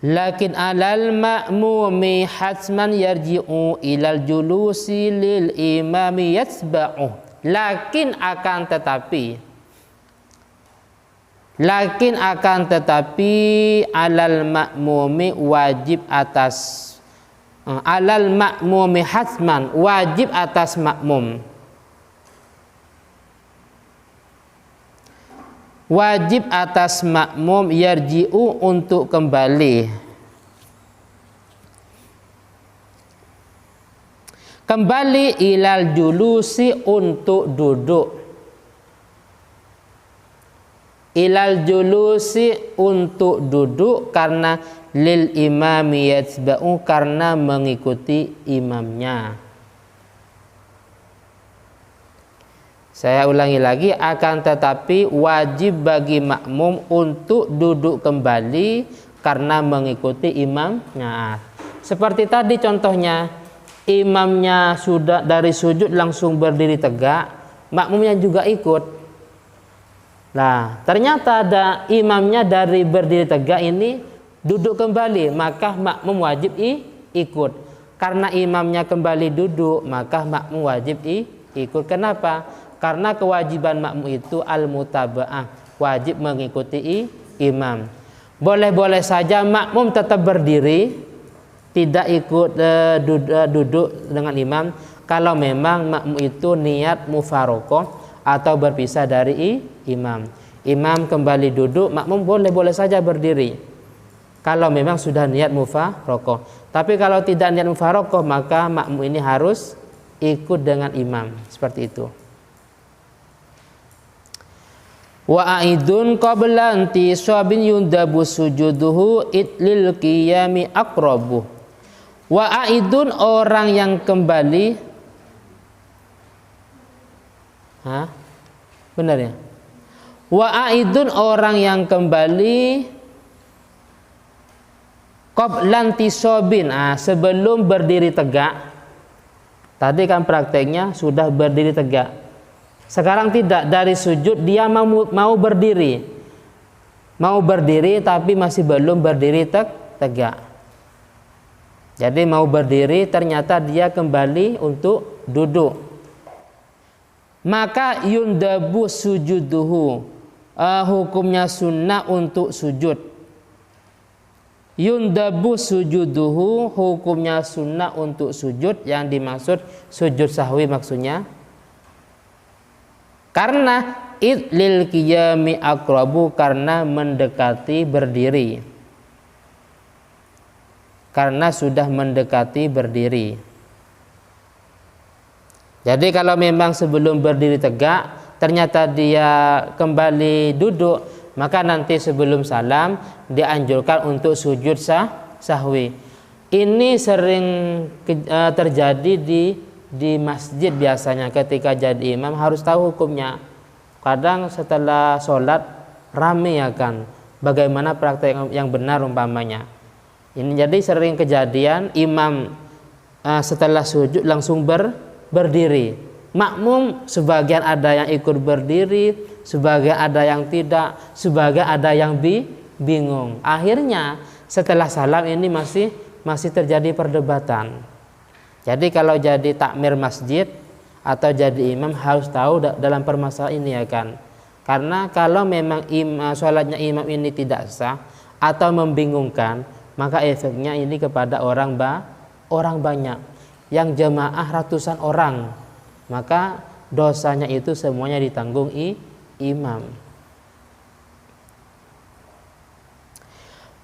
Lakin alal ma'mumi hatman yarji'u ilal julusi lil imami yatsba'u. Lakin akan tetapi alal ma'mumi wajib atas alal ma'mumi hatman wajib atas makmum. Wajib atas makmum yarji'u untuk kembali ilal julusi untuk duduk, ilal julusi untuk duduk karena lil imami yatsba'u karena mengikuti imamnya. Saya ulangi lagi, akan tetapi wajib bagi makmum untuk duduk kembali karena mengikuti imamnya. Seperti tadi contohnya, imamnya sudah dari sujud langsung berdiri tegak, makmumnya juga ikut. Nah, ternyata ada imamnya dari berdiri tegak ini duduk kembali, maka makmum wajib ikut. Karena imamnya kembali duduk, maka makmum wajib ikut. Kenapa? Karena kewajiban makmum itu al-mutaba'ah, wajib mengikuti imam. Boleh-boleh saja makmum tetap berdiri, tidak ikut duduk dengan imam, kalau memang makmum itu niat mufaroqah atau berpisah dari imam. Imam kembali duduk, makmum boleh-boleh saja berdiri kalau memang sudah niat mufaroqah. Tapi kalau tidak niat mufaroqah, maka makmum ini harus ikut dengan imam, seperti itu. Wa aidun qabla intisabin yundabu sujuduhu itlil qiyami aqrabu. Wa aidun orang yang kembali, benar ya? Wa aidun orang yang kembali qabla intisabin, sebelum berdiri tegak. Tadi kan prakteknya sudah berdiri tegak. Sekarang tidak, dari sujud dia mau berdiri. Mau berdiri tapi masih belum berdiri tegak. Jadi mau berdiri ternyata dia kembali untuk duduk. Maka yundabu sujuduhu, hukumnya sunnah untuk sujud. Yundabu sujuduhu, hukumnya sunnah untuk sujud. Yang dimaksud sujud sahwi maksudnya. Karena idlil qiyami aqrabu, karena mendekati berdiri. Karena sudah mendekati berdiri. Jadi kalau memang sebelum berdiri tegak ternyata dia kembali duduk, maka nanti sebelum salam dianjurkan untuk sujud sahwi. Ini sering terjadi di masjid biasanya. Ketika jadi imam harus tahu hukumnya. Kadang setelah sholat rame ya kan, bagaimana praktek yang benar umpamanya. Ini jadi sering kejadian imam setelah sujud langsung berdiri. Makmum sebagian ada yang ikut berdiri, sebagian ada yang tidak, sebagian ada yang bingung. Akhirnya setelah salam ini masih terjadi perdebatan. Jadi kalau jadi takmir masjid atau jadi imam harus tahu dalam permasalahan ini ya kan. Karena kalau memang sholatnya imam ini tidak sah atau membingungkan, maka efeknya ini kepada orang banyak. Yang jemaah ratusan orang, maka dosanya itu semuanya ditanggung imam.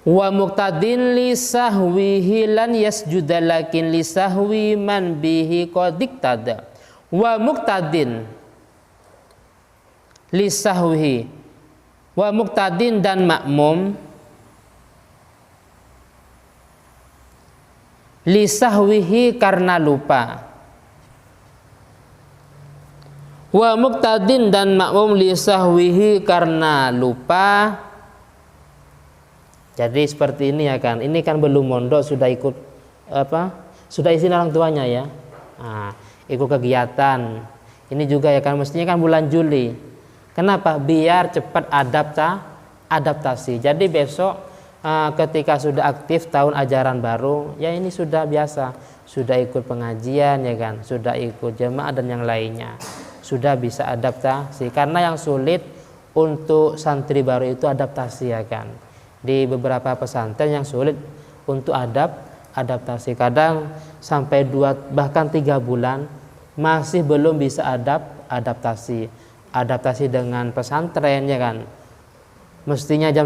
Wa muqtadin li sahwihi lan yasjuda lakin li sahwi man bihi qadiktada. Wa muqtadin li sahwihi, wa muqtadin dan makmum li sahwihi karena lupa. Wa muqtadin dan makmum li sahwihi karena lupa. Jadi seperti ini ya kan. Ini kan belum mondok sudah ikut sudah izin orang tuanya ya. Ikut kegiatan. Ini juga ya kan, mestinya kan bulan Juli. Kenapa? Biar cepat adaptasi. Jadi besok ketika sudah aktif tahun ajaran baru, ya ini sudah biasa, sudah ikut pengajian ya kan, sudah ikut jemaah dan yang lainnya, sudah bisa adaptasi. Karena yang sulit untuk santri baru itu adaptasi ya kan. Di beberapa pesantren yang sulit untuk adaptasi, kadang sampai 2 bahkan 3 bulan masih belum bisa adaptasi dengan pesantren ya kan. Mestinya jam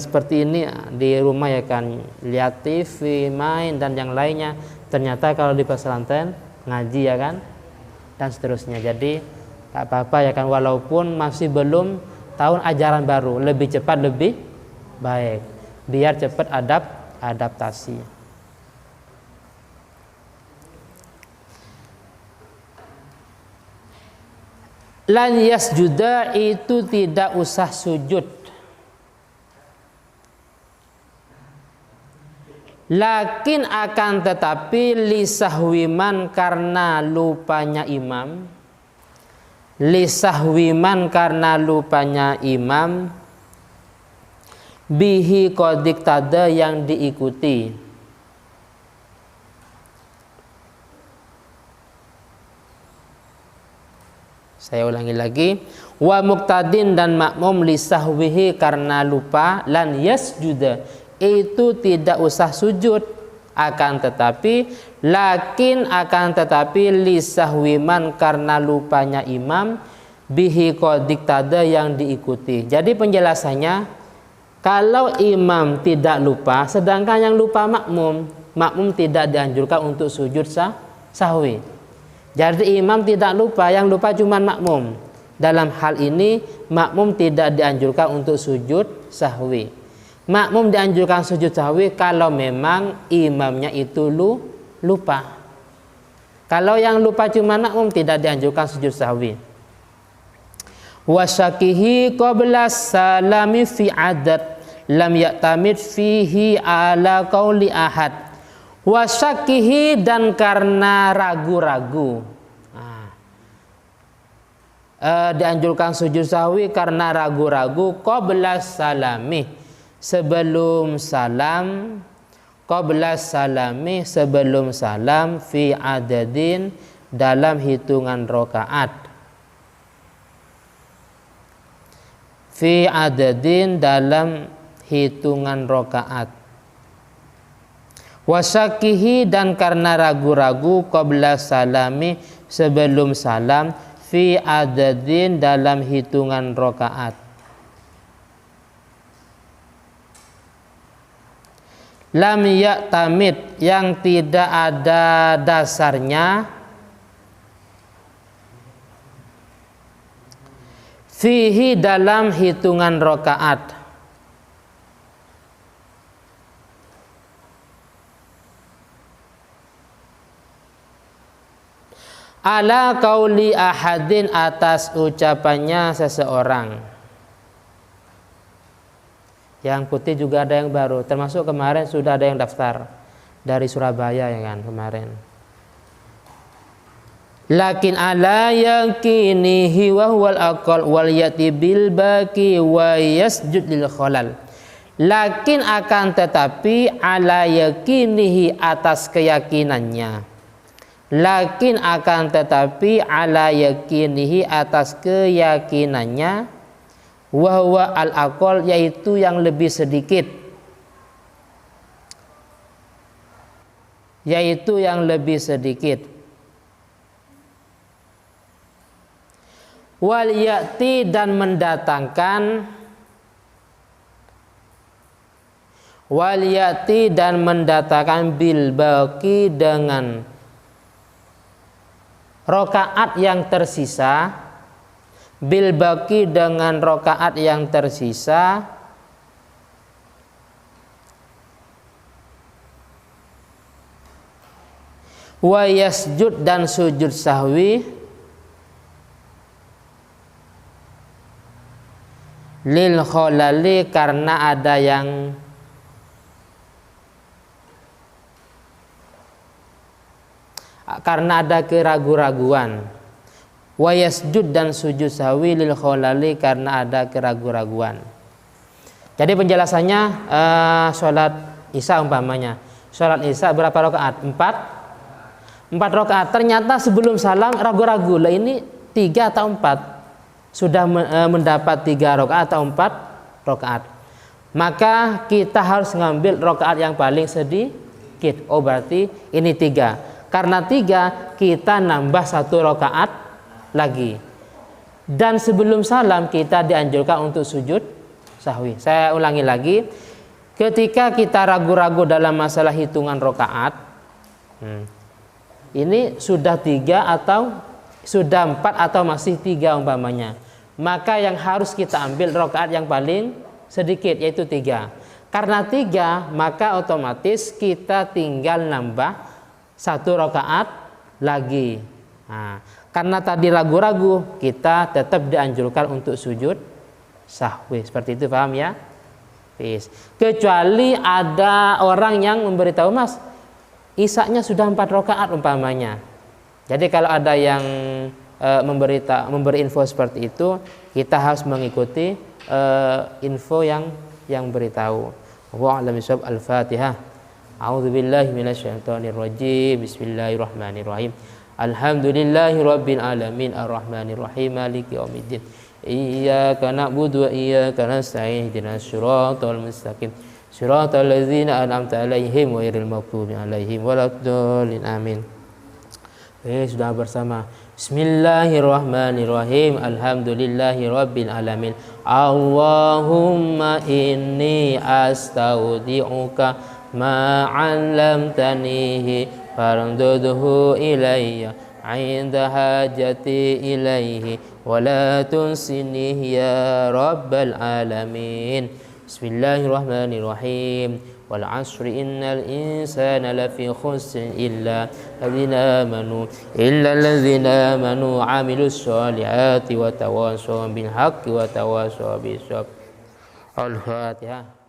seperti ini di rumah ya kan, lihat TV, main dan yang lainnya. Ternyata kalau di pesantren ngaji ya kan, dan seterusnya. Jadi tak apa-apa ya kan, walaupun masih belum tahun ajaran baru, lebih cepat lebih baik, biar cepat adaptasi. Lan yasjuda itu tidak usah sujud. Lakin akan tetapi lisahwiman karena lupanya imam, lisahwiman karena lupanya imam, bihi qodik tada yang diikuti. Saya ulangi lagi, wa muqtadin dan makmum lisahwihi karena lupa, lan yasjuda itu tidak usah sujud, akan tetapi lakin akan tetapi lisahwiman karena lupanya imam, bihi qodik tada yang diikuti. Jadi penjelasannya, kalau imam tidak lupa sedangkan yang lupa makmum tidak dianjurkan untuk sujud sahwi. Jadi imam tidak lupa, yang lupa cuma makmum. Dalam hal ini makmum tidak dianjurkan untuk sujud sahwi. Makmum dianjurkan sujud sahwi kalau memang imamnya itu lupa. Kalau yang lupa cuma makmum tidak dianjurkan sujud sahwi. Wasyakihi qabla salami fi adat lam ya'tamid fihi ala qauli ahad. Wasyakihi dan karena ragu-ragu. Dianjurkan sujud sahwi karena ragu-ragu qabla salami, sebelum salam, qabla salami sebelum salam, fi adadin dalam hitungan rakaat, fi adadin dalam hitungan rakaat. Wasyakihi dan karena ragu-ragu qabla salami sebelum salam, fi adadin dalam hitungan rakaat. Lam ya'tamid yang tidak ada dasarnya, fihi dalam hitungan rakaat, ala qauli ahadin atas ucapannya seseorang. Yang putih juga ada yang baru, termasuk kemarin sudah ada yang daftar dari Surabaya ya kan kemarin. Lakin ala yakinihi wa huwal aqal wal yati bil baqi wa yasjud lil khalal. Lakin akan tetapi ala yakinihi atas keyakinannya. Lakin akan tetapi ala yakinihi atas keyakinannya, wahwa al-aqal yaitu yang lebih sedikit, yaitu yang lebih sedikit. Wal ya'ti dan mendatangkan, wal ya'ti dan mendatangkan bil baqi dengan rakaat yang tersisa, bil baqi dengan rakaat yang tersisa, wa yasjud dan sujud sahwi, lil khalali karena ada yang keraguan-raguan. Wa yasjud dan sujud sahwi lil khalali karena ada keraguan-raguan. Jadi penjelasannya sholat Isya umpamanya. Sholat Isya berapa rakaat? 4 rakaat. Ternyata sebelum salam ragu-ragu, lah ini 3 atau 4. Sudah mendapat 3 rakaat atau 4 rakaat. Maka kita harus ngambil rakaat yang paling sedikit. Oh berarti ini 3. Karena 3 kita nambah 1 rakaat lagi. Dan sebelum salam kita dianjurkan untuk sujud sahwi. Saya ulangi lagi. Ketika kita ragu-ragu dalam masalah hitungan rakaat, ini sudah 3 atau sudah 4 atau masih 3 umpamanya, maka yang harus kita ambil rakaat yang paling sedikit, yaitu 3. Karena 3 maka otomatis kita tinggal nambah 1 rakaat lagi. Nah, karena tadi ragu-ragu, kita tetap dianjurkan untuk sujud sahwi. Seperti itu, paham ya? Kecuali ada orang yang memberitahu, Mas, Isyanya sudah 4 rakaat umpamanya. Jadi kalau ada yang memberi info seperti itu, kita harus mengikuti info yang beritahu. Wallahu a'lam bishawab. Al-Fatihah. A'udzubillahi minasyaitonirrajim. Bismillahirrahmanirrahim. Alhamdulillahirabbil alamin arrahmanirrahim maliki yaumiddin. Iyyaka na'budu wa iyyaka nasta'in ihdinas siratal mustaqim siratal ladzina an'amta 'alaihim ghairil maghdubi 'alaihim waladdallin. Amin. Sudah bersama. Bismillahirrahmanirrahim. Alhamdulillahirabbil alamin. Allahumma inni astaudi'uka ma 'allamtanihi farudduhu ilayya 'inda hajati ilaihi wa la tunsinihi ya rabbal alamin. Bismillahirrahmanirrahim. Wal 'asri innal insana lafi khusrin illa alladzina amanu wa 'amilus solihati wa tawassaw bil haqqi wa tawassaw bis sabr. Al-Fatihah.